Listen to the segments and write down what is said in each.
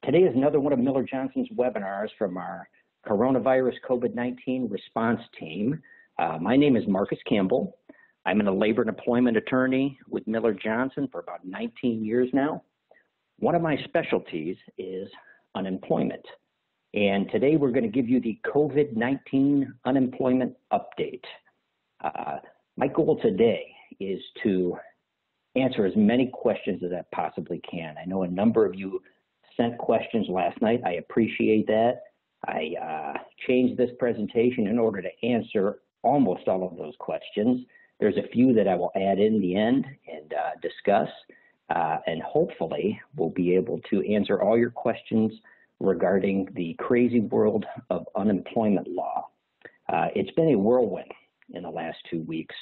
Today is another one of Miller Johnson's webinars from our coronavirus COVID-19 response team. My name is Marcus Campbell. I'm a labor and employment attorney with Miller Johnson for about 19 years now. One of my specialties is unemployment. And today we're going to give you the COVID-19 unemployment update. My goal today is to answer as many questions as I possibly can. I know a number of you sent questions last night. I appreciate that. I changed this presentation in order to answer almost all of those questions. There's a few that I will add in the end and discuss, and hopefully we'll be able to answer all your questions regarding the crazy world of unemployment law. It's been a whirlwind in the last 2 weeks,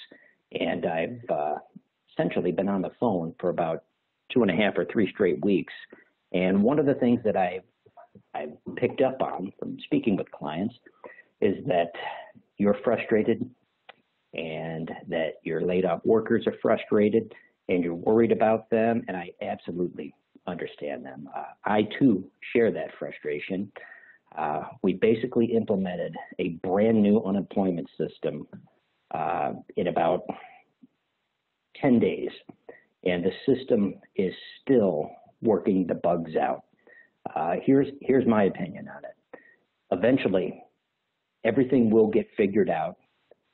and I've essentially been on the phone for about 2.5 or 3 straight weeks. And one of the things that I've picked up on from speaking with clients is that you're frustrated and that your laid off workers are frustrated and you're worried about them, and I absolutely understand them. I too share that frustration. We basically implemented a brand new unemployment system in about 10 days, and the system is still working the bugs out. Here's my opinion on it. Eventually, everything will get figured out,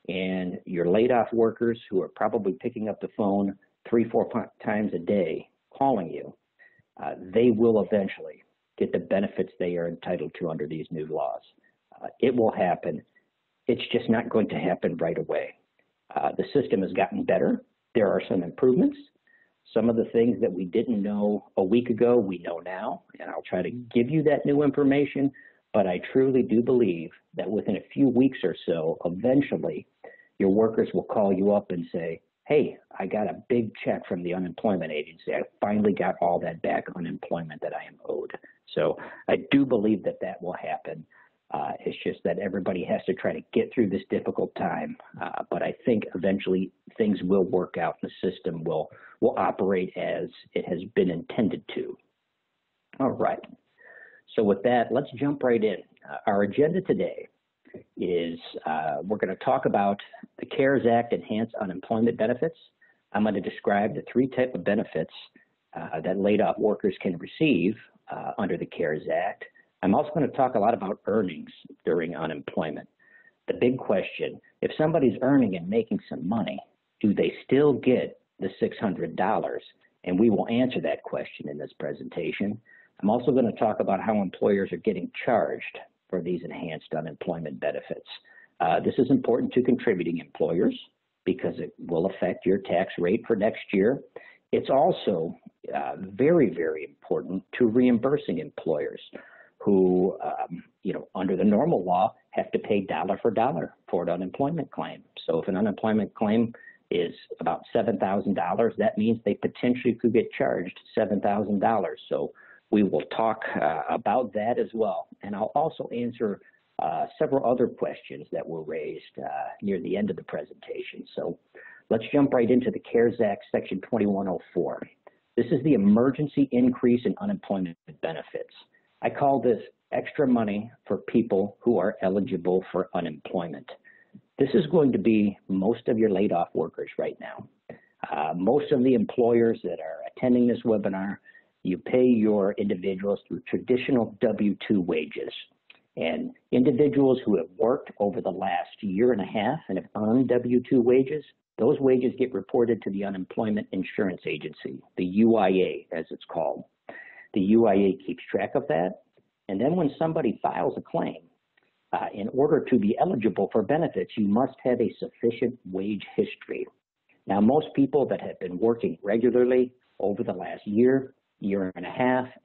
and your laid off workers who are probably picking up the phone 3-4 times a day calling you, they will eventually get the benefits they are entitled to under these new laws. It will happen. It's just not going to happen right away. The system has gotten better. There are some improvements. Some of the things that we didn't know a week ago, we know now, and I'll try to give you that new information, but I truly do believe that within a few weeks or so, eventually, your workers will call you up and say, hey, I got a big check from the unemployment agency. I finally got all that back unemployment that I am owed. So I do believe that that will happen. It's just that everybody has to try to get through this difficult time. But I think eventually things will work out. The system will operate as it has been intended to. All right. So with that, let's jump right in. Our agenda today is we're going to talk about the CARES Act enhanced unemployment benefits. I'm going to describe the 3 types of benefits that laid off workers can receive under the CARES Act. I'm also going to talk a lot about earnings during unemployment. The big question, if somebody's earning and making some money, do they still get the $600? And we will answer that question in this presentation. I'm also going to talk about how employers are getting charged for these enhanced unemployment benefits. This is important to contributing employers because it will affect your tax rate for next year. It's also very, very important to reimbursing employers who, under the normal law, have to pay dollar for dollar for an unemployment claim. So if an unemployment claim is about $7,000, that means they potentially could get charged $7,000. So we will talk about that as well. And I'll also answer several other questions that were raised near the end of the presentation. So let's jump right into the CARES Act, Section 2104. This is the emergency increase in unemployment benefits. I call this extra money for people who are eligible for unemployment. This is going to be most of your laid off workers right now. Most of the employers that are attending this webinar, you pay your individuals through traditional W-2 wages. And individuals who have worked over the last 1.5 years and have earned W-2 wages, those wages get reported to the Unemployment Insurance Agency, the UIA as it's called. The UIA keeps track of that, and then when somebody files a claim, in order to be eligible for benefits, you must have a sufficient wage history. Now, most people that have been working regularly over the last 1.5 years,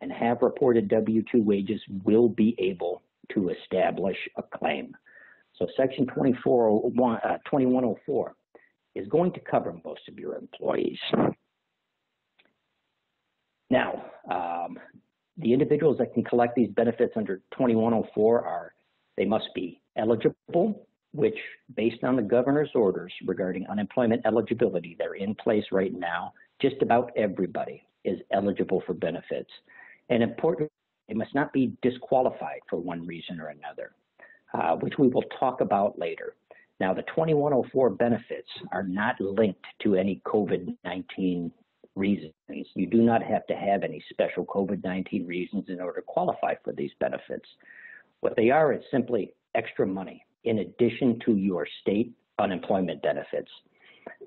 and have reported W-2 wages will be able to establish a claim. So Section 2104 is going to cover most of your employees. Now, the individuals that can collect these benefits under 2104 they must be eligible, which based on the governor's orders regarding unemployment eligibility, they're in place right now, just about everybody is eligible for benefits. And importantly, they must not be disqualified for one reason or another, which we will talk about later. Now, the 2104 benefits are not linked to any COVID-19 reasons. You do not have to have any special COVID-19 reasons in order to qualify for these benefits. What they are is simply extra money in addition to your state unemployment benefits.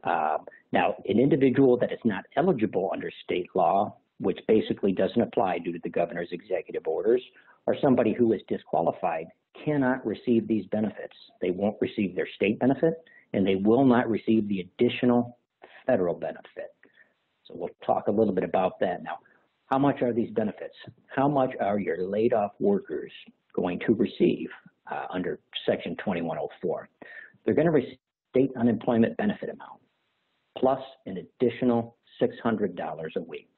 Now, an individual that is not eligible under state law, which basically doesn't apply due to the governor's executive orders, or somebody who is disqualified cannot receive these benefits. They won't receive their state benefit, and they will not receive the additional federal benefit. So we'll talk a little bit about that. Now, how much are these benefits? How much are your laid off workers going to receive under Section 2104? They're going to receive state unemployment benefit amount plus an additional $600 a week.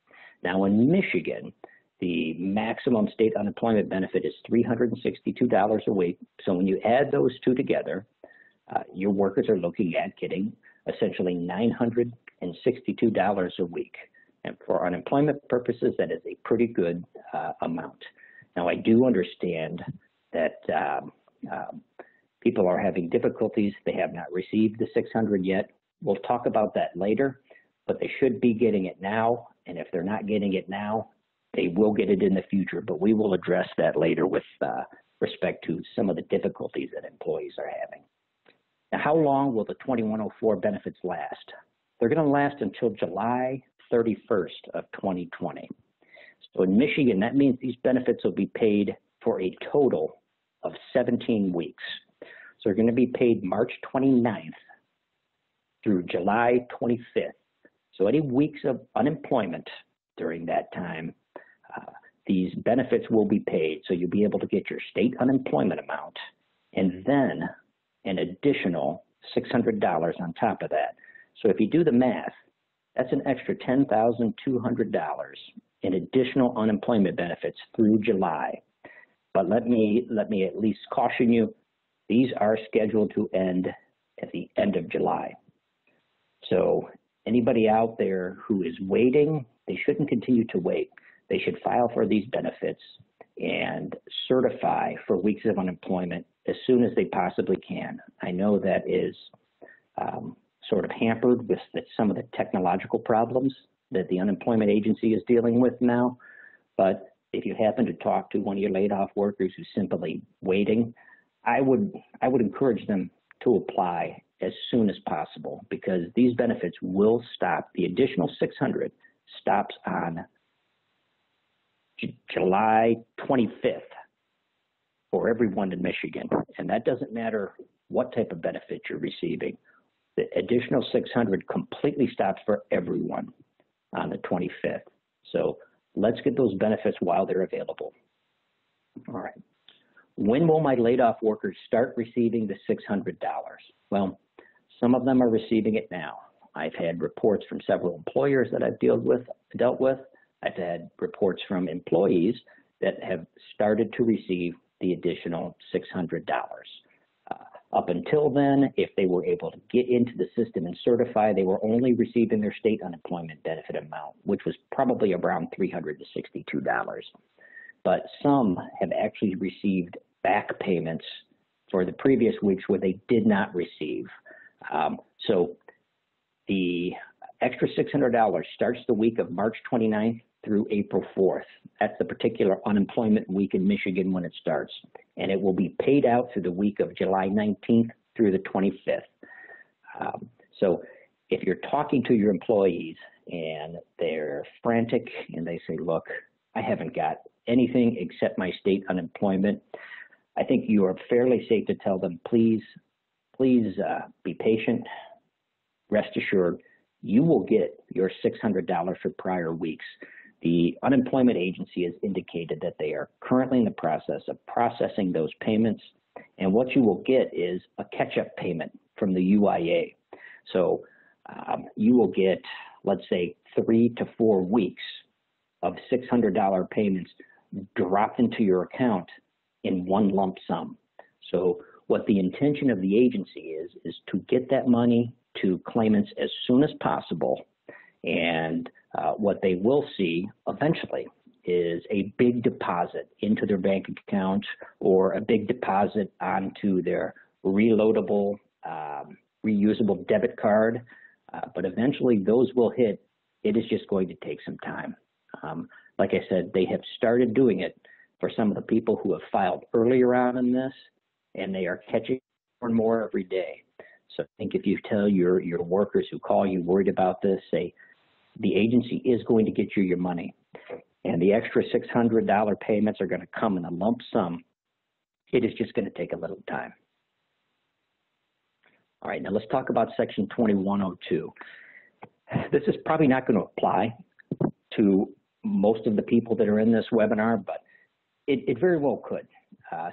Now, in Michigan, the maximum state unemployment benefit is $362 a week. So when you add those two together, your workers are looking at getting essentially $962 a week. And for unemployment purposes, that is a pretty good amount. Now, I do understand that people are having difficulties. They have not received the $600 yet. We'll talk about that later, but they should be getting it now. And if they're not getting it now, they will get it in the future, but we will address that later with respect to some of the difficulties that employees are having. Now, how long will the 2104 benefits last? They're going to last until July 31st of 2020. So in Michigan, that means these benefits will be paid for a total of 17 weeks. So they're going to be paid March 29th through July 25th. So any weeks of unemployment during that time, these benefits will be paid. So you'll be able to get your state unemployment amount and then an additional $600 on top of that. So if you do the math, that's an extra $10,200 in additional unemployment benefits through July. But let me at least caution you, these are scheduled to end at the end of July. So anybody out there who is waiting, they shouldn't continue to wait. They should file for these benefits and certify for weeks of unemployment as soon as they possibly can. I know that is sort of hampered with some of the technological problems that the unemployment agency is dealing with now. But if you happen to talk to one of your laid off workers who's simply waiting, I would encourage them to apply as soon as possible, because these benefits will stop. The additional $600 stops on July 25th for everyone in Michigan, and that doesn't matter what type of benefit you're receiving. The additional $600 completely stops for everyone on the 25th. So let's get those benefits while they're available. All right. When will my laid off workers start receiving the $600? Well, some of them are receiving it now. I've had reports from several employers that I've dealt with. I've had reports from employees that have started to receive the additional $600. Up until then, if they were able to get into the system and certify, they were only receiving their state unemployment benefit amount, which was probably around $362. But some have actually received back payments for the previous weeks where they did not receive. So the extra $600 starts the week of March 29th through April 4th. That's the particular unemployment week in Michigan when it starts. And it will be paid out through the week of July 19th through the 25th. So if you're talking to your employees and they're frantic and they say, look, I haven't got anything except my state unemployment, I think you are fairly safe to tell them, please be patient. Rest assured, you will get your $600 for prior weeks. The unemployment agency has indicated that they are currently in the process of processing those payments, and what you will get is a catch-up payment from the UIA. So you will get, let's say, 3 to 4 weeks of $600 payments dropped into your account in one lump sum. So what the intention of the agency is to get that money to claimants as soon as possible. And what they will see eventually is a big deposit into their bank account or a big deposit onto their reloadable, reusable debit card. But eventually those will hit. It is just going to take some time. Like I said, they have started doing it for some of the people who have filed earlier on in this, and they are catching more and more every day. So I think if you tell your workers who call you worried about this, say, the agency is going to get you your money, and the extra $600 payments are going to come in a lump sum. It is just going to take a little time. All right, now let's talk about Section 2102. This is probably not going to apply to most of the people that are in this webinar, but it very well could.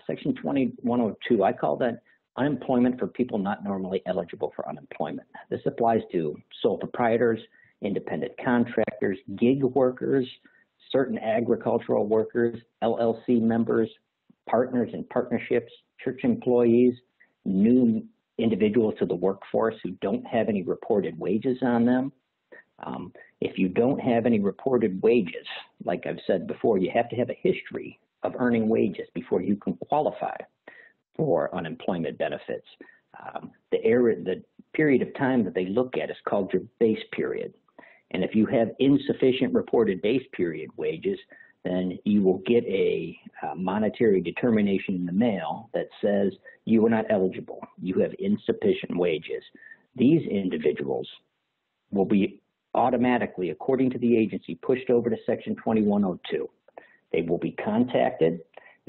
Section 2102, I call that unemployment for people not normally eligible for unemployment. This applies to sole proprietors, independent contractors, gig workers, certain agricultural workers, LLC members, partners and partnerships, church employees, new individuals to the workforce who don't have any reported wages on them. If you don't have any reported wages, like I've said before, you have to have a history of earning wages before you can qualify for unemployment benefits. The period of time that they look at is called your base period. And if you have insufficient reported base period wages, then you will get a monetary determination in the mail that says you are not eligible. You have insufficient wages. These individuals will be automatically, according to the agency, pushed over to Section 2102. They will be contacted.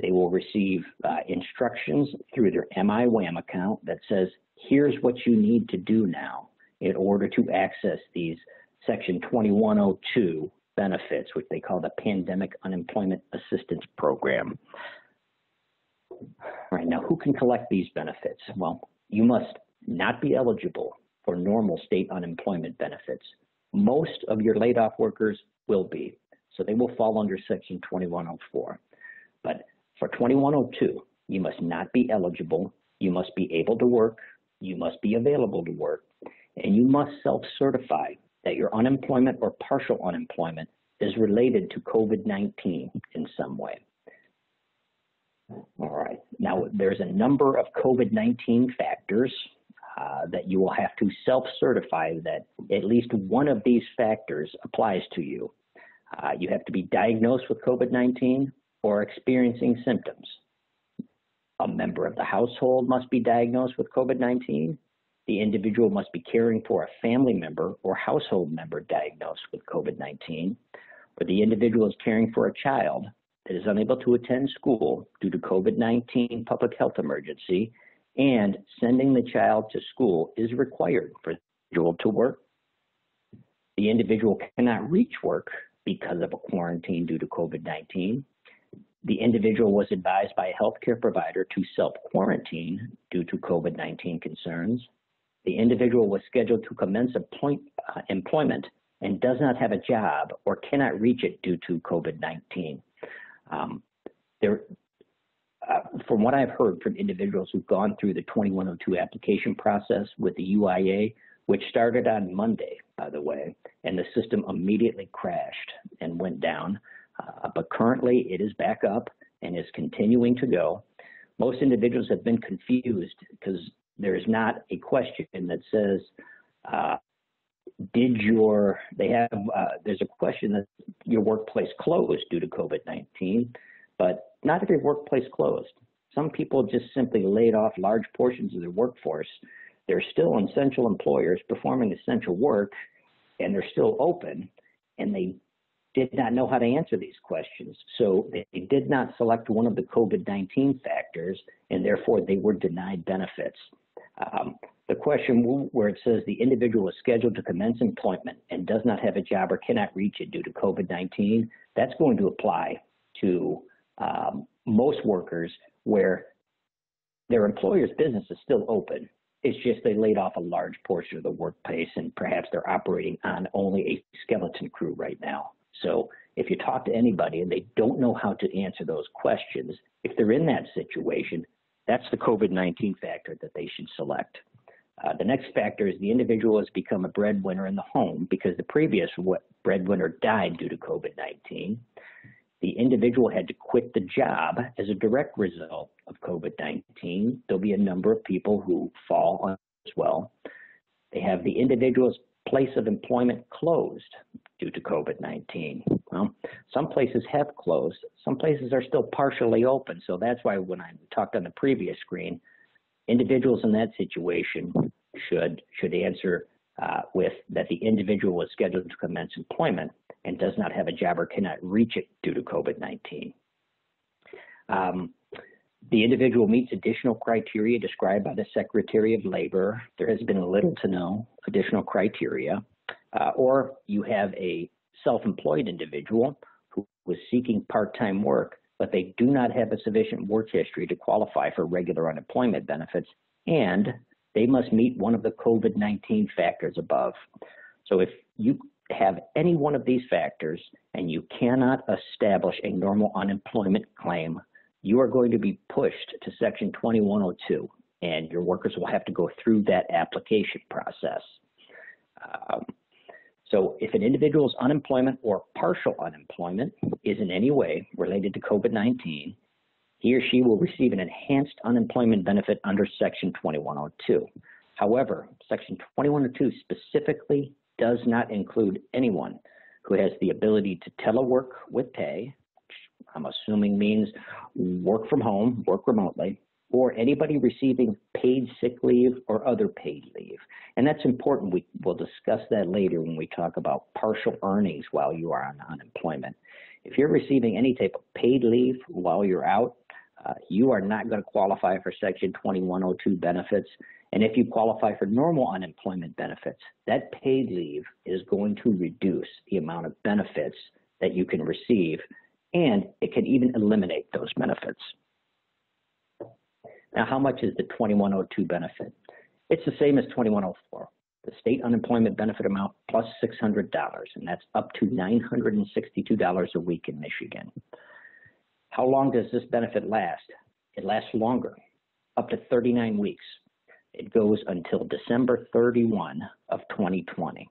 They will receive instructions through their MIWAM account that says, here's what you need to do now in order to access these Section 2102 benefits, which they call the Pandemic Unemployment Assistance Program. All right, now who can collect these benefits? Well, you must not be eligible for normal state unemployment benefits. Most of your laid off workers will be, so they will fall under Section 2104. But for 2102, you must not be eligible, you must be able to work, you must be available to work, and you must self-certify that your unemployment or partial unemployment is related to COVID-19 in some way. All right, now there's a number of COVID-19 factors that you will have to self-certify that at least one of these factors applies to you. You have to be diagnosed with COVID-19 or experiencing symptoms. A member of the household must be diagnosed with COVID-19. The individual must be caring for a family member or household member diagnosed with COVID-19, or the individual is caring for a child that is unable to attend school due to COVID-19 public health emergency, and sending the child to school is required for the individual to work. The individual cannot reach work because of a quarantine due to COVID-19. The individual was advised by a healthcare provider to self-quarantine due to COVID-19 concerns. The individual was scheduled to commence employment and does not have a job or cannot reach it due to COVID-19. From what I've heard from individuals who've gone through the 2102 application process with the UIA, which started on Monday, by the way, and the system immediately crashed and went down. But currently it is back up and is continuing to go. Most individuals have been confused because there is not a question that says, there's a question that your workplace closed due to COVID-19, but not every workplace closed. Some people just simply laid off large portions of their workforce. They're still essential employers performing essential work, and they're still open, and they did not know how to answer these questions. So they did not select one of the COVID-19 factors, and therefore they were denied benefits. The question where it says the individual is scheduled to commence employment and does not have a job or cannot reach it due to COVID-19, that's going to apply to most workers where their employer's business is still open. It's just they laid off a large portion of the workplace and perhaps they're operating on only a skeleton crew right now. So if you talk to anybody and they don't know how to answer those questions, if they're in that situation, that's the COVID-19 factor that they should select. The next factor is the individual has become a breadwinner in the home because the previous breadwinner died due to COVID-19. the individual had to quit the job as a direct result of COVID-19, there'll be a number of people who fall on as well. They have the individual's place of employment closed due to COVID-19. Well, some places have closed. Some places are still partially open. So that's why when I talked on the previous screen, individuals in that situation should answer with that the individual was scheduled to commence employment and does not have a job or cannot reach it due to COVID-19. The individual meets additional criteria described by the Secretary of Labor. There has been little to no additional criteria. Or you have a self-employed individual who was seeking part-time work, but they do not have a sufficient work history to qualify for regular unemployment benefits, and they must meet one of the COVID-19 factors above. So if you have any one of these factors and you cannot establish a normal unemployment claim, you are going to be pushed to Section 2102, and your workers will have to go through that application process. So if an individual's unemployment or partial unemployment is in any way related to COVID-19, he or she will receive an enhanced unemployment benefit under Section 2102. However, Section 2102 specifically does not include anyone who has the ability to telework with pay, which I'm assuming means work from home, work remotely, or anybody receiving paid sick leave or other paid leave. And that's important. We'll discuss that later when we talk about partial earnings while you are on unemployment. If you're receiving any type of paid leave while you're out, you are not going to qualify for Section 2102 benefits. And if you qualify for normal unemployment benefits, that paid leave is going to reduce the amount of benefits that you can receive, and it can even eliminate those benefits. Now, how much is the 2102 benefit? It's the same as 2104. The state unemployment benefit amount plus $600, and that's up to $962 a week in Michigan. How long does this benefit last? It lasts longer, up to 39 weeks. It goes until December 31 of 2020.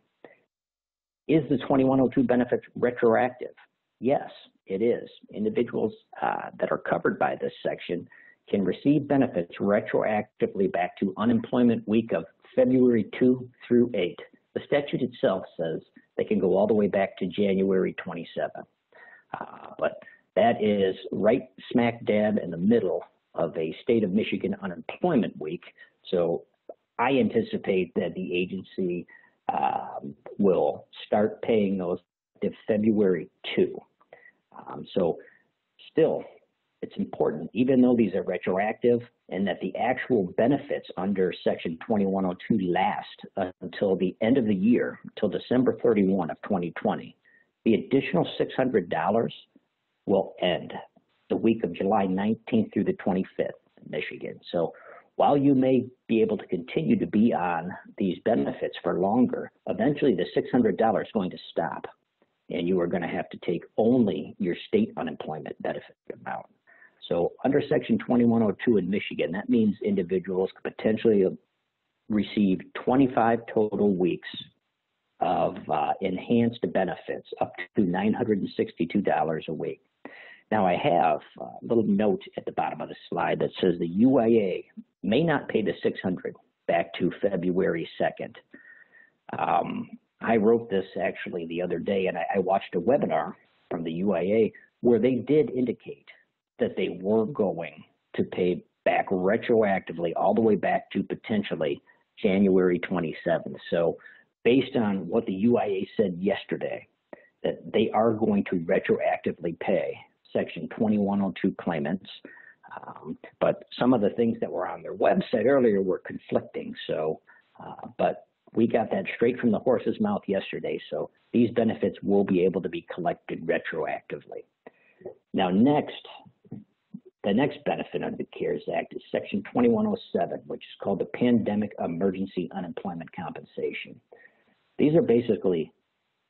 Is the 2102 benefit retroactive? Yes, it is. Individuals that are covered by this section can receive benefits retroactively back to unemployment week of February 2 through 8. The statute itself says they can go all the way back to January 27. But that is right smack dab in the middle of a state of Michigan unemployment week. So I anticipate that the agency will start paying those to February 2. So still, it's important, even though these are retroactive and that the actual benefits under Section 2102 last until the end of the year, until December 31 of 2020, the additional $600 will end the week of July 19th through the 25th in Michigan. So while you may be able to continue to be on these benefits for longer, eventually the $600 is going to stop, and you are going to have to take only your state unemployment benefit amount. So under Section 2102 in Michigan, that means individuals could potentially receive 25 total weeks of enhanced benefits, up to $962 a week. Now, I have a little note at the bottom of the slide that says the UIA may not pay the $600 back to February 2nd. I wrote this actually the other day, and I watched a webinar from the UIA where they did indicate that they were going to pay back retroactively all the way back to potentially January 27th. So based on what the UIA said yesterday, that they are going to retroactively pay Section 2102 claimants. But some of the things that were on their website earlier were conflicting. So, but we got that straight from the horse's mouth yesterday. So these benefits will be able to be collected retroactively. Now, the next benefit under the CARES Act is Section 2107, which is called the Pandemic Emergency Unemployment Compensation. These are basically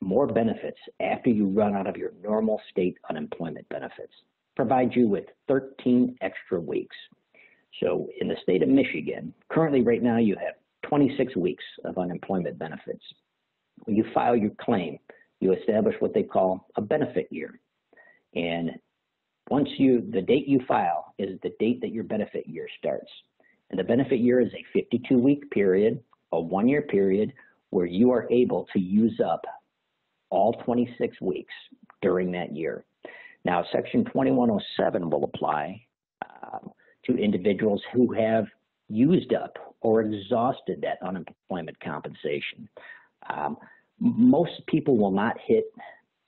more benefits after you run out of your normal state unemployment benefits. Provide you with 13 extra weeks. So in the state of Michigan, currently right now you have 26 weeks of unemployment benefits. When you file your claim, you establish what they call a benefit year. And the date you file is the date that your benefit year starts. And the benefit year is a 52-week period, a 1-year period, where you are able to use up all 26 weeks during that year. Now, Section 2107 will apply to individuals who have used up or exhausted that unemployment compensation. Most people will not hit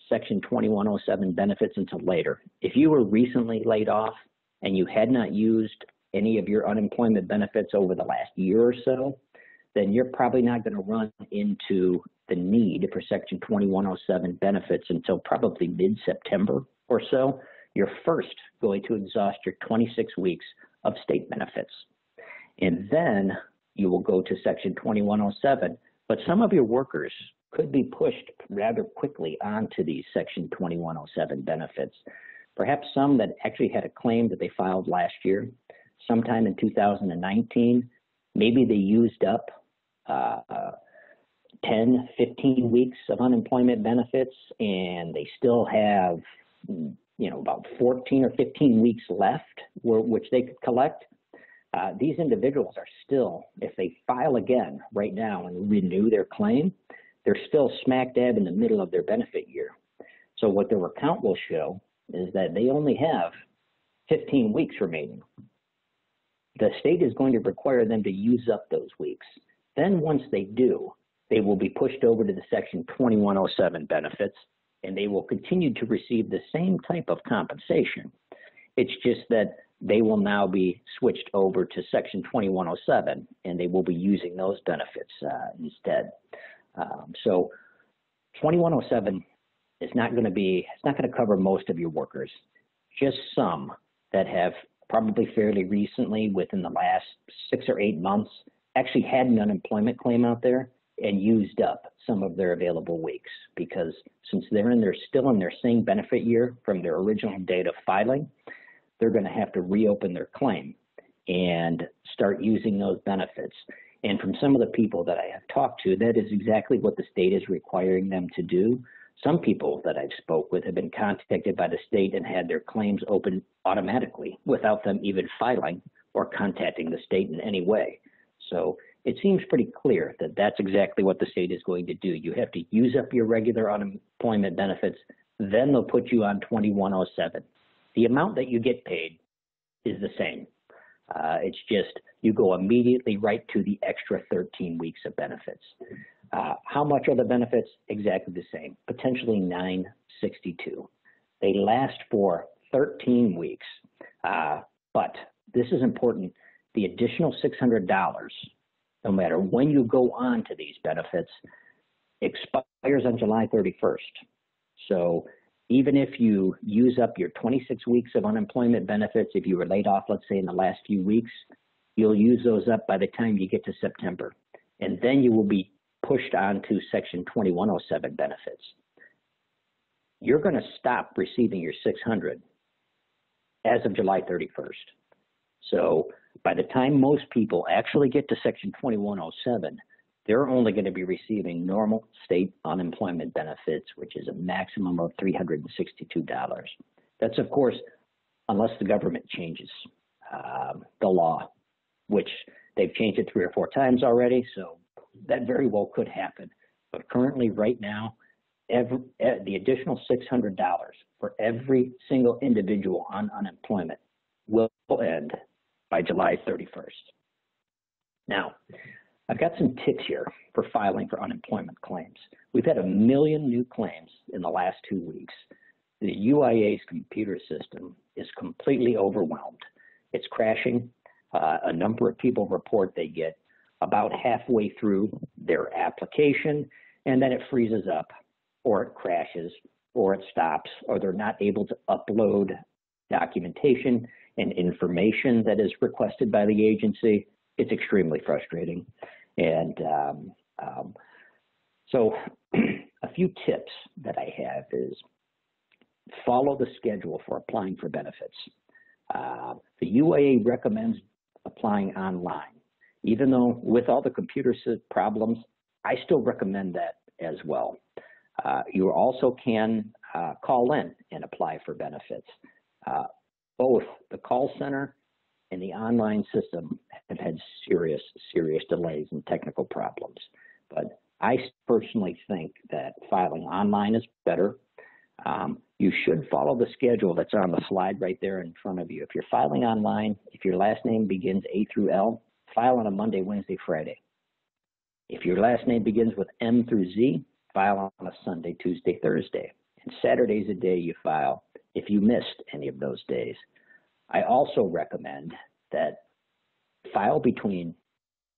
Section 2107 benefits until later. If you were recently laid off and you had not used any of your unemployment benefits over the last year or so, then you're probably not going to run into the need for Section 2107 benefits until probably mid-September or so. You're first going to exhaust your 26 weeks of state benefits. And then you will go to Section 2107. But some of your workers could be pushed rather quickly onto these Section 2107 benefits. Perhaps some that actually had a claim that they filed last year, sometime in 2019. Maybe they used up 10, 15 weeks of unemployment benefits, and they still have, about 14 or 15 weeks left which they could collect. These individuals are still, if they file again right now and renew their claim, they're still smack dab in the middle of their benefit year. So what their account will show is that they only have 15 weeks remaining. The state is going to require them to use up those weeks. Then once they do, they will be pushed over to the Section 2107 benefits, and they will continue to receive the same type of compensation. It's just that they will now be switched over to Section 2107, and they will be using those benefits instead. So 2107 is not going to cover most of your workers, just some that have probably fairly recently, within the last 6 or 8 months, actually had an unemployment claim out there and used up some of their available weeks, because since they're still in their same benefit year from their original date of filing, they're going to have to reopen their claim and start using those benefits. And from some of the people that I have talked to, that is exactly what the state is requiring them to do. Some people that I've spoke with have been contacted by the state and had their claims open automatically without them even filing or contacting the state in any way. So it seems pretty clear that that's exactly what the state is going to do. You have to use up your regular unemployment benefits, then they'll put you on 2107. The amount that you get paid is the same. It's just you go immediately right to the extra 13 weeks of benefits. How much are the benefits? Exactly the same, potentially $962. They last for 13 weeks, but this is important. The additional $600, no matter when you go on to these benefits, expires on July 31st. So even if you use up your 26 weeks of unemployment benefits, if you were laid off, let's say in the last few weeks, you'll use those up by the time you get to September. And then you will be pushed on to Section 2107 benefits. You're going to stop receiving your $600 as of July 31st. So by the time most people actually get to Section 2107, they're only going to be receiving normal state unemployment benefits, which is a maximum of $362. That's, of course, unless the government changes the law, which they've changed it 3 or 4 times already, so that very well could happen. But currently, right now, the additional $600 for every single individual on unemployment will end by July 31st. Now, I've got some tips here for filing for unemployment claims. We've had 1 million new claims in the last 2 weeks. The UIA's computer system is completely overwhelmed. It's crashing. A number of people report they get about halfway through their application, and then it freezes up, or it crashes, or it stops, or they're not able to upload documentation and information that is requested by the agency. It's extremely frustrating. And so a few tips that I have is follow the schedule for applying for benefits. The UIA recommends applying online. Even though with all the computer problems, I still recommend that as well. You also can call in and apply for benefits. Both the call center and the online system have had serious delays and technical problems. But I personally think that filing online is better. You should follow the schedule that's on the slide right there in front of you. If you're filing online, if your last name begins A through L, file on a Monday, Wednesday, Friday. If your last name begins with M through Z, file on a Sunday, Tuesday, Thursday. And Saturday's a day you file if you missed any of those days. I also recommend that file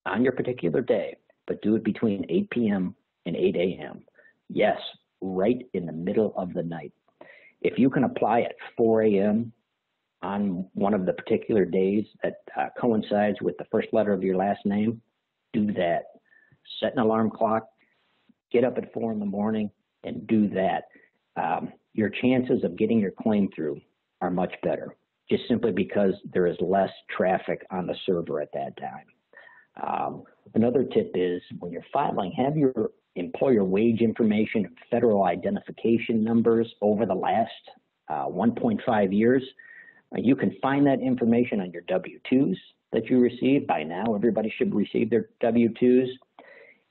on your particular day, but do it between 8 p.m. and 8 a.m. Yes, right in the middle of the night. If you can apply at 4 a.m. on one of the particular days that coincides with the first letter of your last name, do that. Set an alarm clock, get up at 4 in the morning, and do that. Your chances of getting your claim through are much better, just simply because there is less traffic on the server at that time. Another tip is when you're filing, have your employer wage information and federal identification numbers over the last 1.5 years. You can find that information on your W-2s that you receive. By now, everybody should receive their W-2s.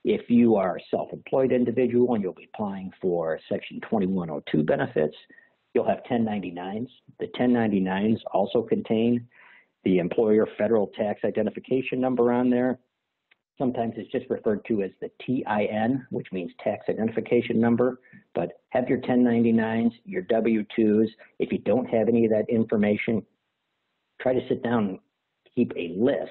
If you are a self-employed individual and you'll be applying for Section 2102 benefits, you'll have 1099s. The 1099s also contain the employer federal tax identification number on there. Sometimes it's just referred to as the TIN, which means tax identification number. But have your 1099s, your W-2s. If you don't have any of that information, try to sit down and keep a list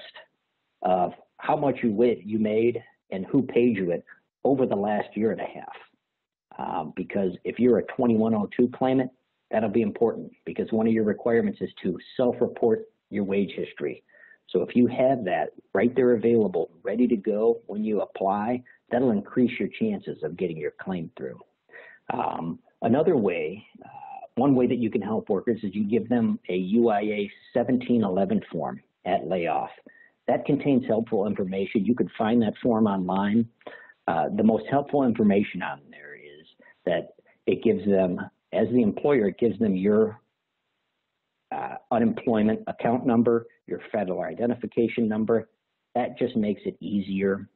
of how much you made and who paid you it over the last year and a half. Because if you're a 2102 claimant, that'll be important because one of your requirements is to self-report your wage history. So if you have that right there available, ready to go when you apply, that'll increase your chances of getting your claim through. Another way, one way that you can help workers is you give them a UIA 1711 form at layoff. That contains helpful information. You could find that form online. The most helpful information on there is that it gives them, as the employer, it gives them your unemployment account number, your federal identification number. That just makes it easier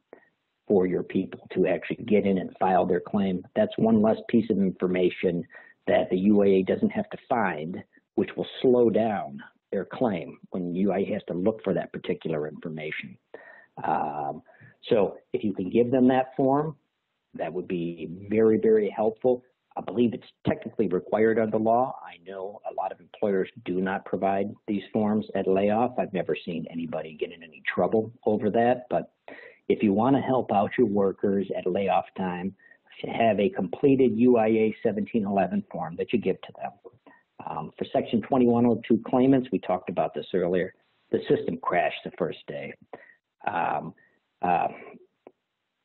for your people to actually get in and file their claim. That's one less piece of information that the UIA doesn't have to find, which will slow down their claim when UIA has to look for that particular information. So if you can give them that form, that would be very, very helpful. I believe it's technically required under law. I know a lot of employers do not provide these forms at layoff. I've never seen anybody get in any trouble over that. But if you want to help out your workers at layoff time, have a completed UIA 1711 form that you give to them. For Section 2102 claimants, we talked about this earlier, the system crashed the first day.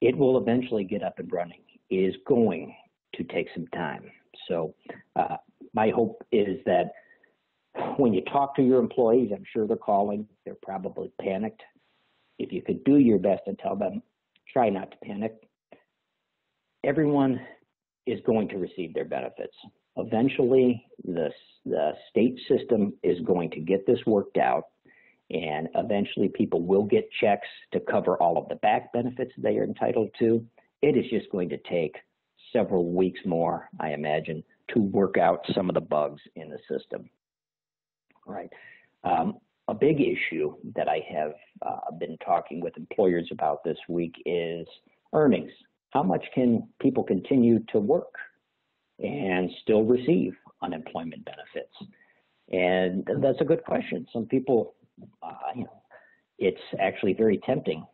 It will eventually get up and running. It is going to take some time. So my hope is that when you talk to your employees, I'm sure they're calling, they're probably panicked. If you could do your best and tell them, try not to panic. Everyone is going to receive their benefits. Eventually, the state system is going to get this worked out, and eventually people will get checks to cover all of the back benefits they are entitled to. It is just going to take several weeks more, I imagine, to work out some of the bugs in the system. All right. A big issue that I have been talking with employers about this week is earnings. How much can people continue to work and still receive unemployment benefits? And that's a good question. Some people, it's actually very tempting,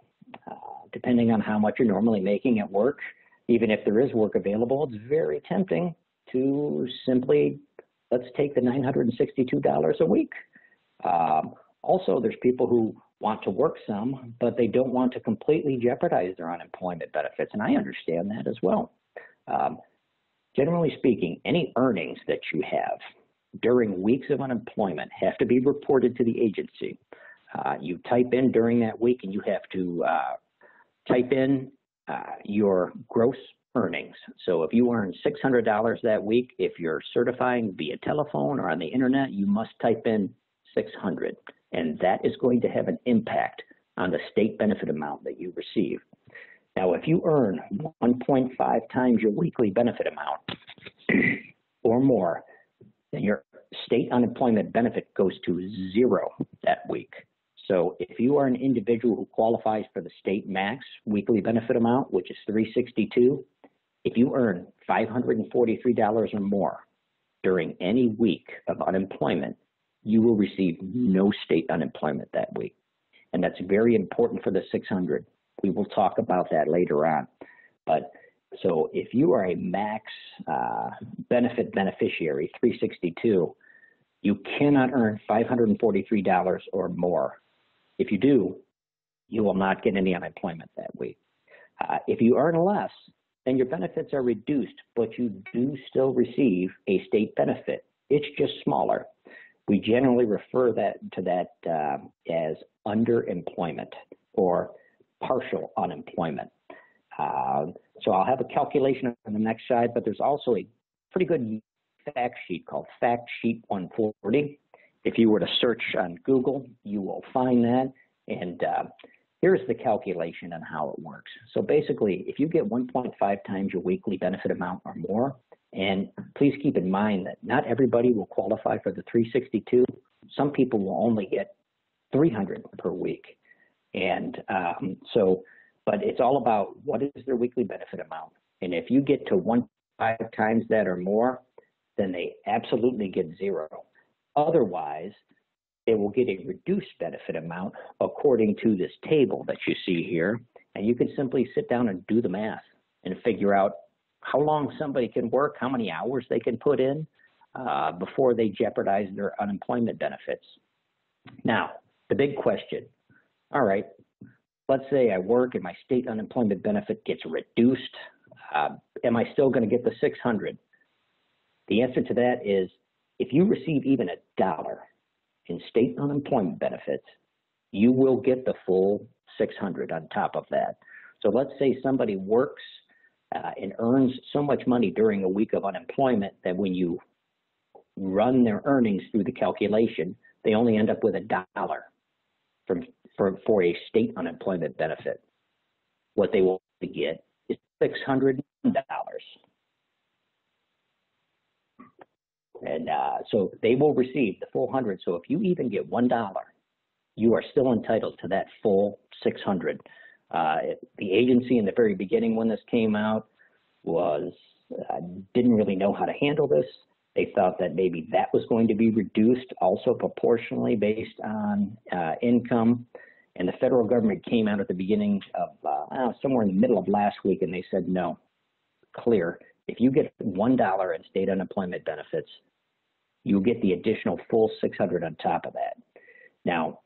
depending on how much you're normally making at work. Even if there is work available, it's very tempting to simply, let's take the $962 a week. Also, there's people who want to work some, but they don't want to completely jeopardize their unemployment benefits, and I understand that as well. Generally speaking, any earnings that you have during weeks of unemployment have to be reported to the agency. You type in during that week, and you have to type in your gross earnings. So if you earn $600 that week, if you're certifying via telephone or on the internet, you must type in 600, and that is going to have an impact on the state benefit amount that you receive. Now, if you earn 1.5 times your weekly benefit amount or more, then your state unemployment benefit goes to 0 that week. So if you are an individual who qualifies for the state max weekly benefit amount, which is $362, if you earn $543 or more during any week of unemployment, you will receive no state unemployment that week. And that's very important for the 600. We will talk about that later on. But so if you are a max benefit beneficiary, 362, you cannot earn $543 or more. If you do, you will not get any unemployment that week. If you earn less, then your benefits are reduced, but you do still receive a state benefit. It's just smaller. We generally refer to that as underemployment or partial unemployment. So I'll have a calculation on the next slide, but there's also a pretty good fact sheet called Fact Sheet 140. If you were to search on Google, you will find that. And here's the calculation on how it works. So basically, if you get 1.5 times your weekly benefit amount or more, and please keep in mind that not everybody will qualify for the 362. Some people will only get 300 per week. And but it's all about what is their weekly benefit amount. And if you get to 1.5 times that or more, then they absolutely get 0. Otherwise, they will get a reduced benefit amount according to this table that you see here. And you can simply sit down and do the math and figure out how long somebody can work, how many hours they can put in before they jeopardize their unemployment benefits. Now, the big question, all right, let's say I work and my state unemployment benefit gets reduced. Am I still going to get the 600? The answer to that is if you receive even $1 in state unemployment benefits, you will get the full 600 on top of that. So let's say somebody works and earns so much money during a week of unemployment that when you run their earnings through the calculation, they only end up with $1 for a state unemployment benefit. What they will get is $600. And so they will receive the full 100. So if you even get $1, you are still entitled to that full 600. The agency in the very beginning when this came out didn't really know how to handle this. They thought that maybe that was going to be reduced also proportionally based on income. And the federal government came out at the beginning of somewhere in the middle of last week, and they said, no, clear. If you get $1 in state unemployment benefits, you get the additional full 600 on top of that. Now,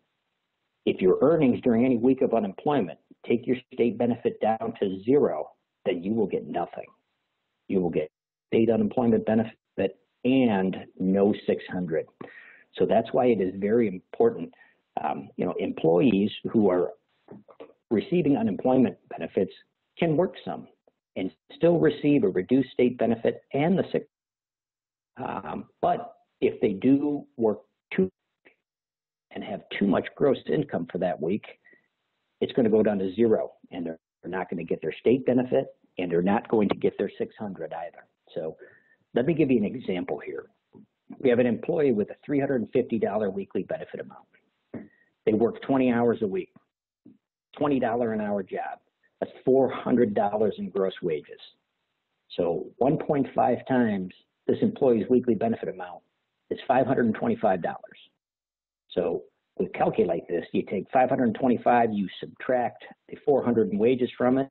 if your earnings during any week of unemployment take your state benefit down to 0, then you will get nothing. You will get state unemployment benefit and no 600. So that's why it is very important. Employees who are receiving unemployment benefits can work some and still receive a reduced state benefit and the 600. But if they do work too and have too much gross income for that week, it's going to go down to 0, and they're not going to get their state benefit, and they're not going to get their 600 either. So let me give you an example here. We have an employee with a $350 weekly benefit amount. They work 20 hours a week, $20 an hour job. That's $400 in gross wages. So 1.5 times this employee's weekly benefit amount is $525. So we calculate this. You take 525, you subtract the 400 in wages from it.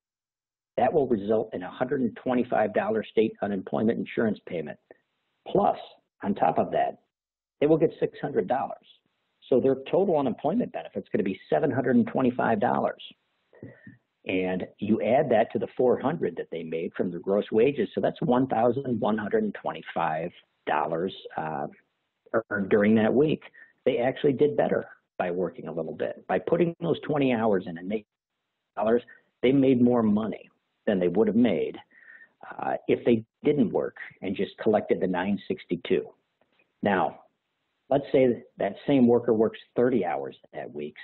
That will result in a $125 state unemployment insurance payment. Plus, on top of that, they will get $600. So their total unemployment benefit is going to be $725. And you add that to the 400 that they made from their gross wages, so that's $1,125 earned during that week. They actually did better by working a little bit. By putting those 20 hours in and making dollars, they made more money than they would have made if they didn't work and just collected the 962. Now, let's say that same worker works 30 hours that week.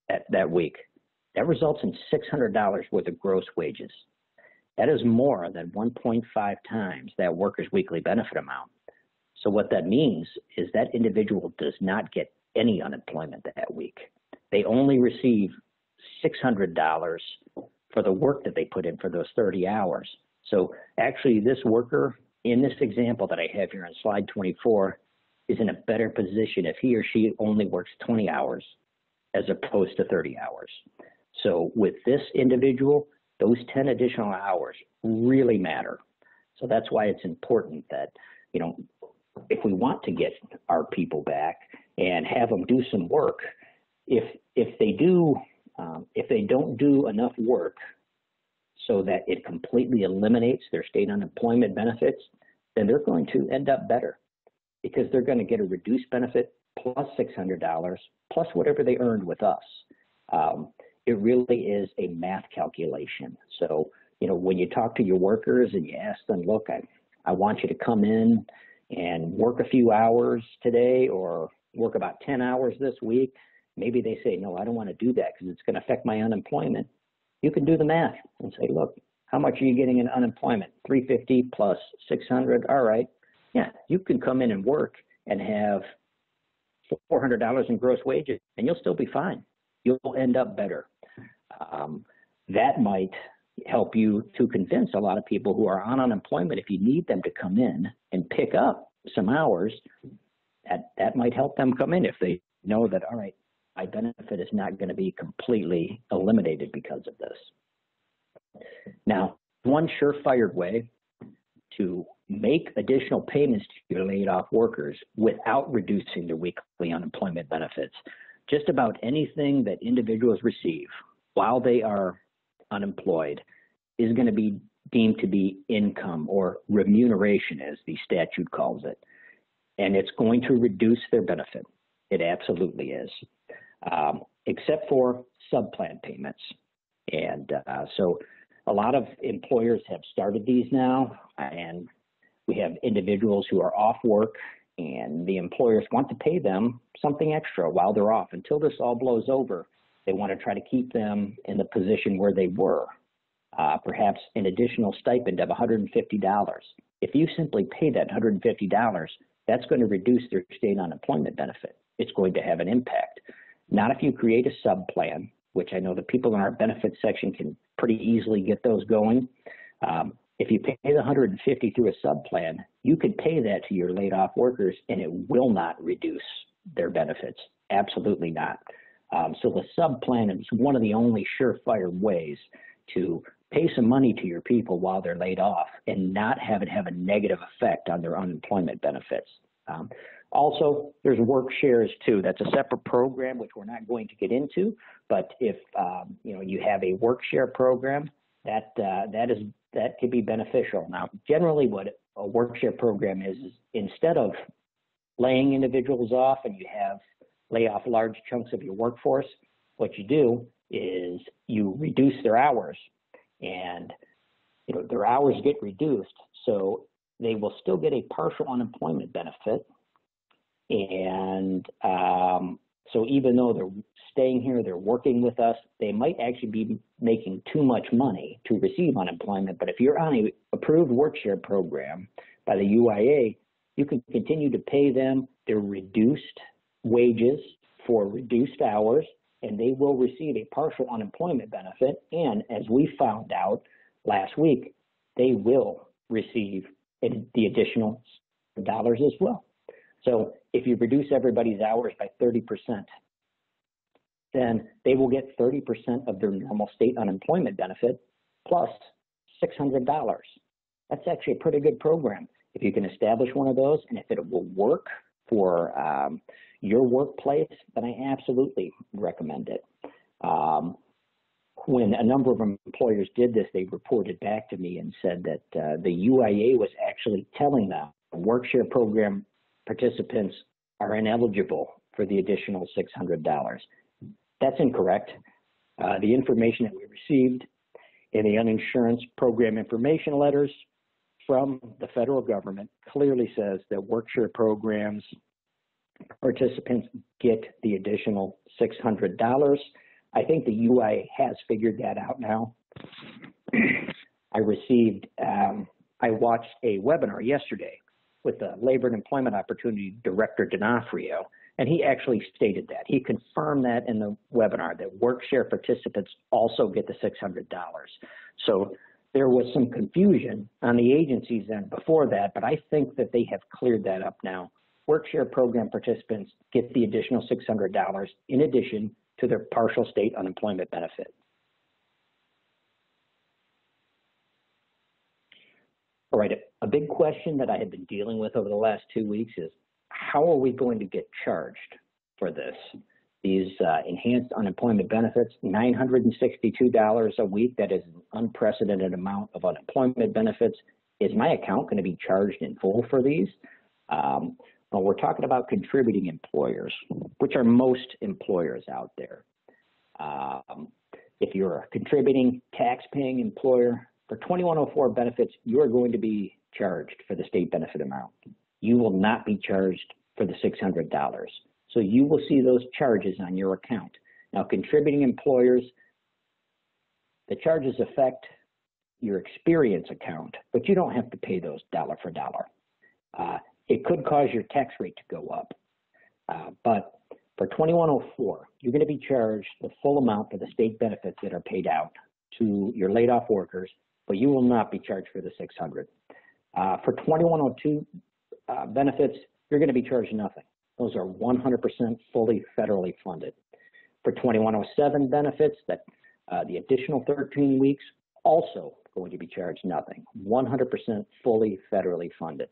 That results in $600 worth of gross wages. That is more than 1.5 times that worker's weekly benefit amount. So what that means is that individual does not get any unemployment that week. They only receive $600 for the work that they put in for those 30 hours. So actually this worker in this example that I have here on slide 24 is in a better position if he or she only works 20 hours as opposed to 30 hours. So with this individual, those 10 additional hours really matter. So that's why it's important that, you know, if we want to get our people back and have them do some work, if they don't do enough work so that it completely eliminates their state unemployment benefits, then they're going to end up better because they're going to get a reduced benefit plus $600 plus whatever they earned with us. It really is a math calculation. So, you know, when you talk to your workers and you ask them, look, I want you to come in and work a few hours today or work about 10 hours this week, maybe they say, no, I don't want to do that because it's going to affect my unemployment. You can do the math and say, look, how much are you getting in unemployment? 350 plus 600. All right. Yeah, you can come in and work and have $400 in gross wages and you'll still be fine. You'll end up better. That might help you to convince a lot of people who are on unemployment, if you need them to come in and pick up some hours, that might help them come in if they know that, all right, my benefit is not going to be completely eliminated because of this. Now, one surefire way to make additional payments to your laid off workers without reducing their weekly unemployment benefits, just about anything that individuals receive while they are unemployed is going to be deemed to be income or remuneration, as the statute calls it. And it's going to reduce their benefit. It absolutely is, except for subplan payments. And so a lot of employers have started these now, and we have individuals who are off work and the employers want to pay them something extra while they're off. Until this all blows over, they want to try to keep them in the position where they were, perhaps an additional stipend of $150. If you simply pay that $150, that's going to reduce their state unemployment benefit. It's going to have an impact. Not if you create a sub-plan, which I know the people in our benefits section can pretty easily get those going. If you pay the $150 through a sub-plan, you could pay that to your laid-off workers, and it will not reduce their benefits. Absolutely not. So the sub-plan is one of the only surefire ways to pay some money to your people while they're laid off and not have it have a negative effect on their unemployment benefits. Also, there's work shares too. That's a separate program which we're not going to get into. But if you have a work share program, that could be beneficial. Now, generally, what a work share program is instead of laying individuals off and you lay off large chunks of your workforce, what you do is you reduce their hours, and their hours get reduced, so they will still get a partial unemployment benefit. And so even though they're staying here, they're working with us, they might actually be making too much money to receive unemployment. But if you're on a approved work share program by the UIA, you can continue to pay them their reduced wages for reduced hours, and they will receive a partial unemployment benefit. And as we found out last week, they will receive the additional dollars as well. So if you reduce everybody's hours by 30%, then they will get 30% of their normal state unemployment benefit plus $600. That's actually a pretty good program. If you can establish one of those, and if it will work for your workplace, then I absolutely recommend it. When a number of employers did this, they reported back to me and said that the UIA was actually telling them work share program participants are ineligible for the additional $600. That's incorrect. The information that we received in the uninsurance program information letters from the federal government clearly says that work-share programs participants get the additional $600. I think the UI has figured that out now. I watched a webinar yesterday with the Labor and Employment Opportunity Director D'Onofrio, and he actually stated that. He confirmed that in the webinar, that work-share participants also get the $600. So there was some confusion on the agencies end before that, but I think that they have cleared that up now. Work-share program participants get the additional $600 in addition to their partial state unemployment benefit. All right, a big question that I have been dealing with over the last 2 weeks is, how are we going to get charged for this? These enhanced unemployment benefits, $962 a week, that is an unprecedented amount of unemployment benefits. Is my account going to be charged in full for these? Well, we're talking about contributing employers, which are most employers out there. If you're a contributing tax-paying employer, for 2104 benefits, you are going to be charged for the state benefit amount. You will not be charged for the $600. So you will see those charges on your account. Now, contributing employers, the charges affect your experience account, but you don't have to pay those dollar for dollar. It could cause your tax rate to go up. But for 2104, you're going to be charged the full amount for the state benefits that are paid out to your laid off workers, but you will not be charged for the $600. For 2102 benefits, you're going to be charged nothing. Those are 100% fully federally funded. For 2107 benefits, that the additional 13 weeks, also going to be charged nothing. 100% fully federally funded.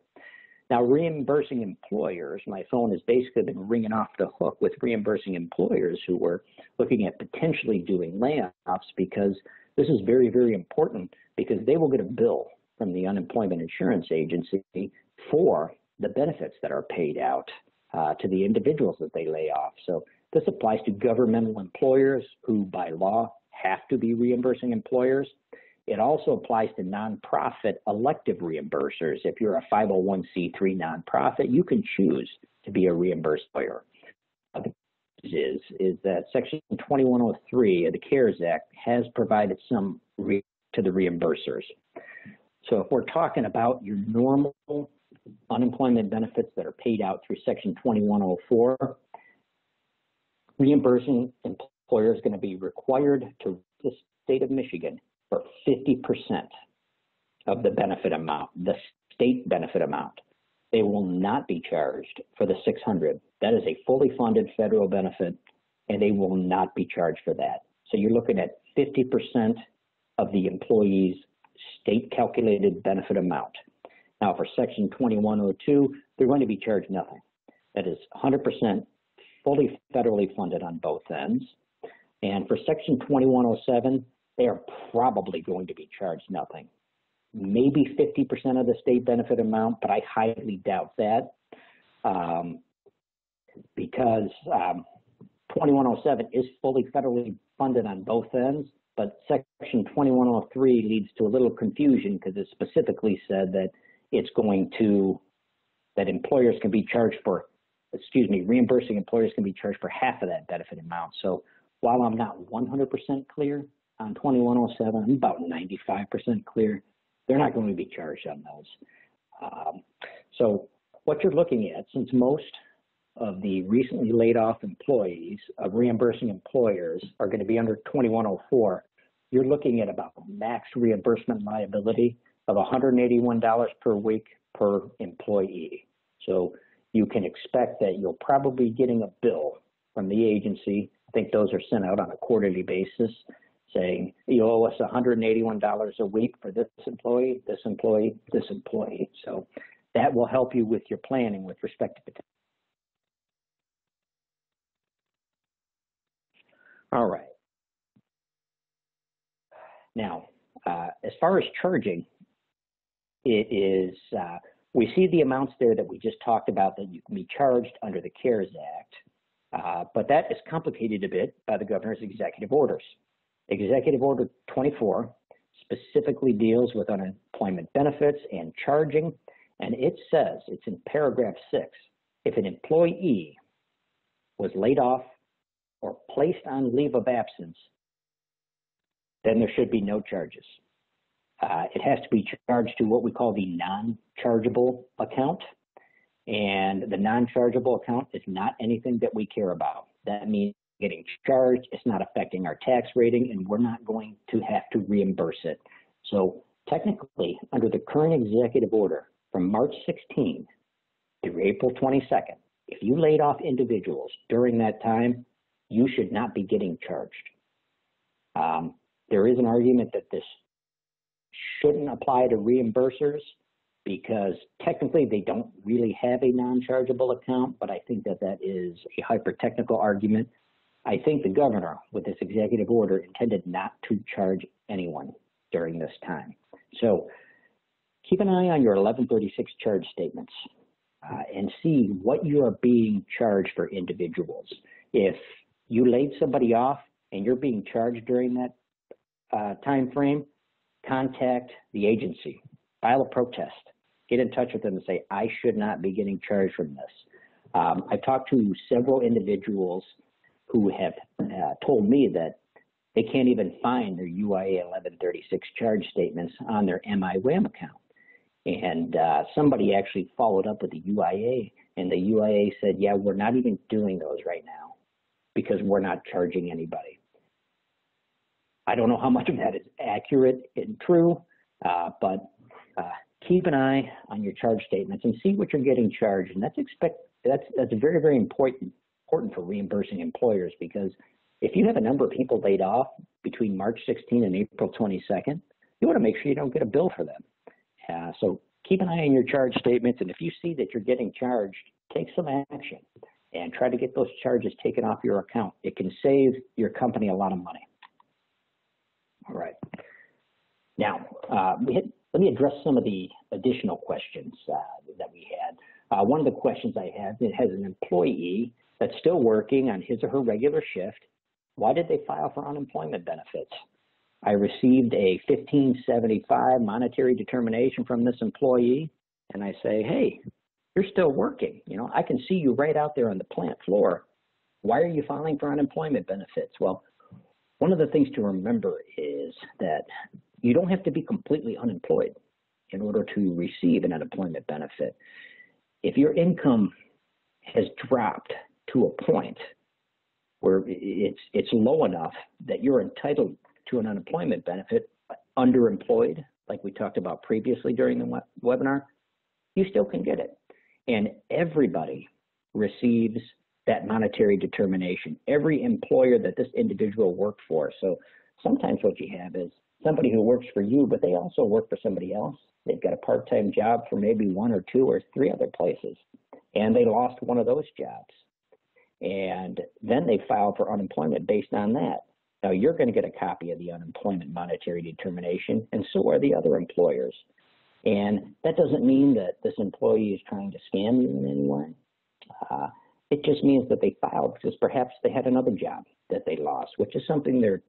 Now, reimbursing employers, my phone has basically been ringing off the hook with reimbursing employers who were looking at potentially doing layoffs, because this is very, very important, because they will get a bill from the Unemployment Insurance Agency for the benefits that are paid out to the individuals that they lay off. So this applies to governmental employers who by law have to be reimbursing employers. It also applies to nonprofit elective reimbursers. If you're a 501c3 nonprofit, you can choose to be a reimbursed employer. Is that Section 2103 of the CARES Act has provided some to the reimbursers. So if we're talking about your normal unemployment benefits that are paid out through Section 2104, reimbursing employer is going to be required to the state of Michigan for 50% of the benefit amount, the state benefit amount. They will not be charged for the $600. That is a fully funded federal benefit, and they will not be charged for that. So you're looking at 50% of the employee's state calculated benefit amount. Now for Section 2102, they're going to be charged nothing. That is 100% fully federally funded on both ends. And for Section 2107, they are probably going to be charged nothing. Maybe 50% of the state benefit amount, but I highly doubt that because 2107 is fully federally funded on both ends, but Section 2103 leads to a little confusion because it specifically said that that employers can be charged for, reimbursing employers can be charged for half of that benefit amount. So while I'm not 100% clear on 2107, I'm about 95% clear. They're not going to be charged on those. So what you're looking at, since most of the recently laid off employees of reimbursing employers are going to be under 2104, you're looking at about max reimbursement liability of $181 per week per employee. So you can expect that you'll probably be getting a bill from the agency. I think those are sent out on a quarterly basis, saying you owe us $181 a week for this employee, this employee, this employee. So that will help you with your planning with respect to. All right. Now, as far as charging, it is, we see the amounts there that we just talked about that you can be charged under the CARES Act, but that is complicated a bit by the governor's executive orders. Executive Order 24 specifically deals with unemployment benefits and charging, and it says, it's in paragraph 6, if an employee was laid off or placed on leave of absence, then there should be no charges. It has to be charged to what we call the non-chargeable account, and the non-chargeable account is not anything that we care about. That means getting charged, it's not affecting our tax rating, and we're not going to have to reimburse it. So technically, under the current executive order from March 16 through April 22nd, if you laid off individuals during that time, you should not be getting charged. There is an argument that this shouldn't apply to reimbursers because technically they don't really have a non-chargeable account, but I think that is a hyper-technical argument. I think the governor, with this executive order, intended not to charge anyone during this time. So keep an eye on your 1136 charge statements and see what you are being charged for individuals. If you laid somebody off and you're being charged during that time frame, contact the agency, file a protest, get in touch with them and say, I should not be getting charged from this. I've talked to several individuals who have told me that they can't even find their UIA 1136 charge statements on their MIWAM account. And somebody actually followed up with the UIA, and the UIA said, yeah, we're not even doing those right now because we're not charging anybody. I don't know how much of that is accurate and true, but keep an eye on your charge statements and see what you're getting charged. And that's very, very important for reimbursing employers, because if you have a number of people laid off between March 16 and April 22nd, you want to make sure you don't get a bill for them. So keep an eye on your charge statements, and if you see that you're getting charged, take some action and try to get those charges taken off your account. It can save your company a lot of money. All right. Now, let me address some of the additional questions that we had. One of the questions I had, it has an employee that's still working on his or her regular shift. Why did they file for unemployment benefits? I received a 1575 monetary determination from this employee, and I say, hey, you're still working. You know, I can see you right out there on the plant floor. Why are you filing for unemployment benefits? Well, one of the things to remember is that you don't have to be completely unemployed in order to receive an unemployment benefit. If your income has dropped to a point where it's low enough that you're entitled to an unemployment benefit, underemployed, like we talked about previously during the webinar, you still can get it. And everybody receives that monetary determination, every employer that this individual worked for. So sometimes what you have is somebody who works for you, but they also work for somebody else. They've got a part-time job for maybe 1 or 2 or 3 other places, and they lost one of those jobs. And then they file for unemployment based on that. Now, you're going to get a copy of the unemployment monetary determination, and so are the other employers. And that doesn't mean that this employee is trying to scam you in any way. It just means that they filed because perhaps they had another job that they lost, which is something they're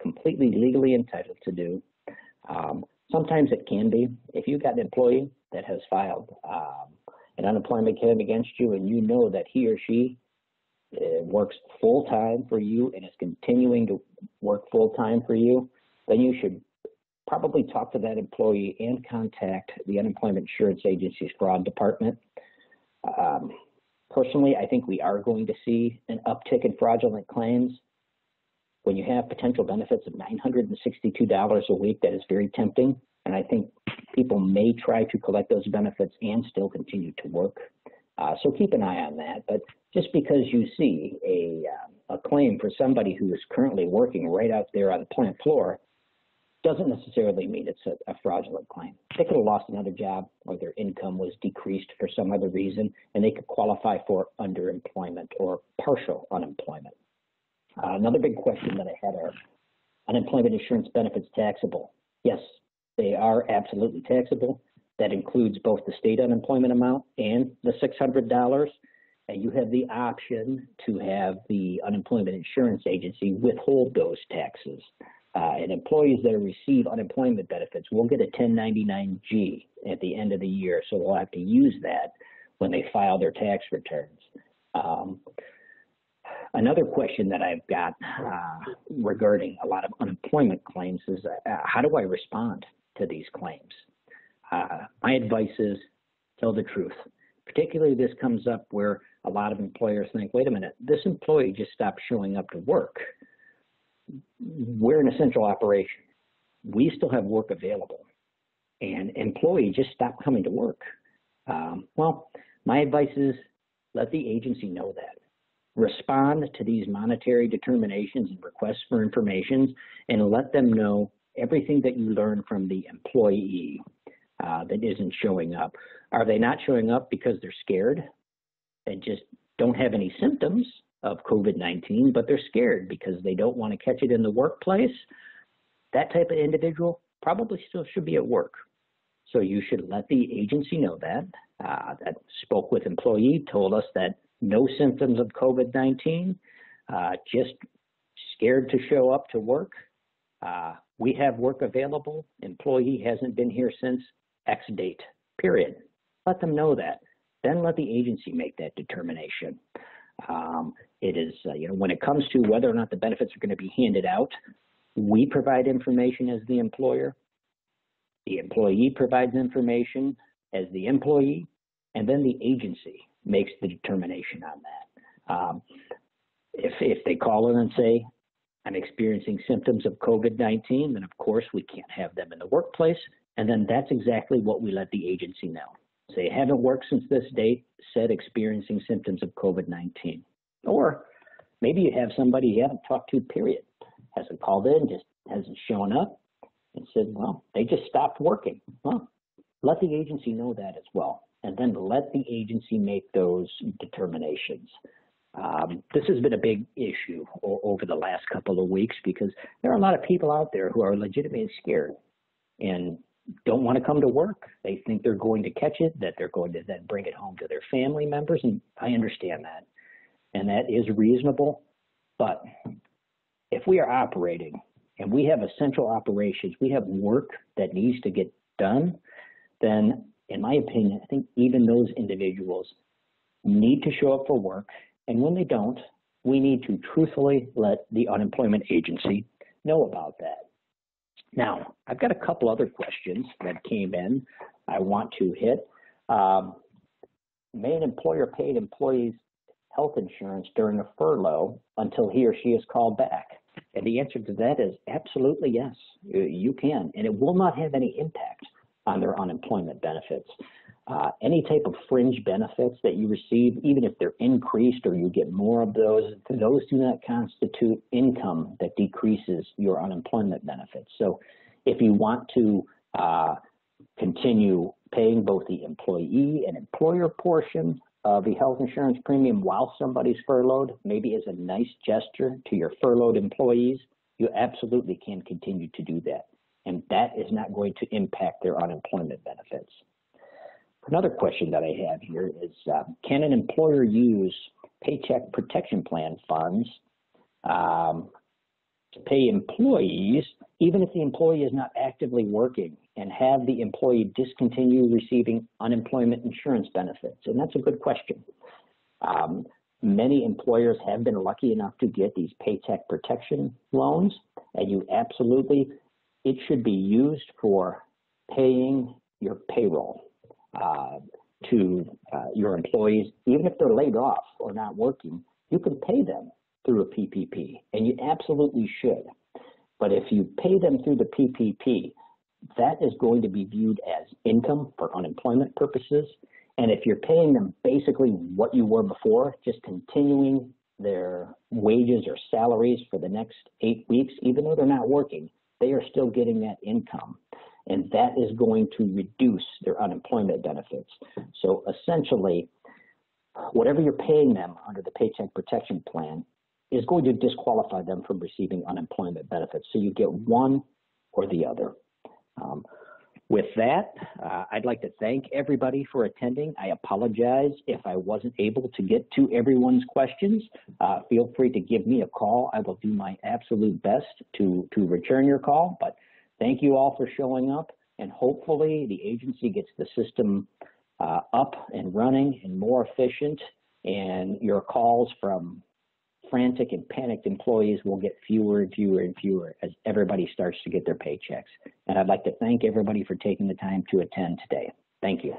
completely legally entitled to do. Sometimes it can be. If you've got an employee that has filed an unemployment claim against you and you know that he or she works full-time for you and is continuing to work full-time for you, then you should probably talk to that employee and contact the Unemployment Insurance Agency's fraud department. Personally, I think we are going to see an uptick in fraudulent claims. When you have potential benefits of $962 a week, that is very tempting, and I think people may try to collect those benefits and still continue to work. So keep an eye on that. But just because you see a claim for somebody who is currently working right out there on the plant floor doesn't necessarily mean it's a fraudulent claim. They could have lost another job or their income was decreased for some other reason, and they could qualify for underemployment or partial unemployment. Another big question that I had are unemployment insurance benefits taxable? Yes, they are absolutely taxable. That includes both the state unemployment amount and the $600. And you have the option to have the Unemployment Insurance Agency withhold those taxes. And employees that receive unemployment benefits will get a 1099-G at the end of the year, so they'll have to use that when they file their tax returns. Another question that I've got regarding a lot of unemployment claims is how do I respond to these claims? My advice is tell the truth. Particularly this comes up where a lot of employers think, wait a minute, this employee just stopped showing up to work. We're an essential operation. We still have work available. And employee just stopped coming to work. Well, my advice is let the agency know that. Respond to these monetary determinations and requests for information and let them know everything that you learn from the employee that isn't showing up. Are they not showing up because they're scared and just don't have any symptoms of COVID-19, but they're scared because they don't want to catch it in the workplace? That type of individual probably still should be at work. So you should let the agency know that. That spoke with employee, told us that no symptoms of COVID-19, just scared to show up to work. We have work available. Employee hasn't been here since X date, period. Let them know that. Then let the agency make that determination. It is, when it comes to whether or not the benefits are going to be handed out, we provide information as the employer. The employee provides information as the employee, and then the agency makes the determination on that. If they call in and say, I'm experiencing symptoms of COVID-19, then of course we can't have them in the workplace, and then that's exactly what we let the agency know. Say, haven't worked since this date, said experiencing symptoms of COVID-19. Or maybe you have somebody you haven't talked to, period. Hasn't called in, just hasn't shown up, and said, well, they just stopped working. Well, let the agency know that as well, and then let the agency make those determinations. This has been a big issue over the last couple of weeks because there are a lot of people out there who are legitimately scared and don't want to come to work. They think they're going to catch it, that they're going to then bring it home to their family members, and I understand that. And that is reasonable, but if we are operating and we have essential operations, we have work that needs to get done, then in my opinion, I think even those individuals need to show up for work. And when they don't, we need to truthfully let the unemployment agency know about that. Now, I've got a couple other questions that came in I want to hit. May an employer pay an employee's health insurance during a furlough until he or she is called back? And the answer to that is absolutely yes, you can. And it will not have any impact on their unemployment benefits. Any type of fringe benefits that you receive, even if they're increased or you get more of those do not constitute income that decreases your unemployment benefits. So if you want to continue paying both the employee and employer portion of the health insurance premium while somebody's furloughed, maybe as a nice gesture to your furloughed employees, you absolutely can continue to do that. And that is not going to impact their unemployment benefits. Another question that I have here is, can an employer use Paycheck Protection Plan funds to pay employees, even if the employee is not actively working, and have the employee discontinue receiving unemployment insurance benefits? And that's a good question. Many employers have been lucky enough to get these paycheck protection loans, and it should be used for paying your payroll to your employees. Even if they're laid off or not working, you can pay them through a PPP, and you absolutely should. But if you pay them through the PPP, that is going to be viewed as income for unemployment purposes. And if you're paying them basically what you were before, just continuing their wages or salaries for the next 8 weeks, even though they're not working, they are still getting that income. And that is going to reduce their unemployment benefits. So essentially, whatever you're paying them under the Paycheck Protection Plan is going to disqualify them from receiving unemployment benefits. So you get one or the other. With that, I'd like to thank everybody for attending. I apologize if I wasn't able to get to everyone's questions. Feel free to give me a call. I will do my absolute best to return your call, but thank you all for showing up, and hopefully the agency gets the system up and running and more efficient, and your calls from frantic and panicked employees will get fewer and fewer and fewer as everybody starts to get their paychecks. And I'd like to thank everybody for taking the time to attend today. Thank you.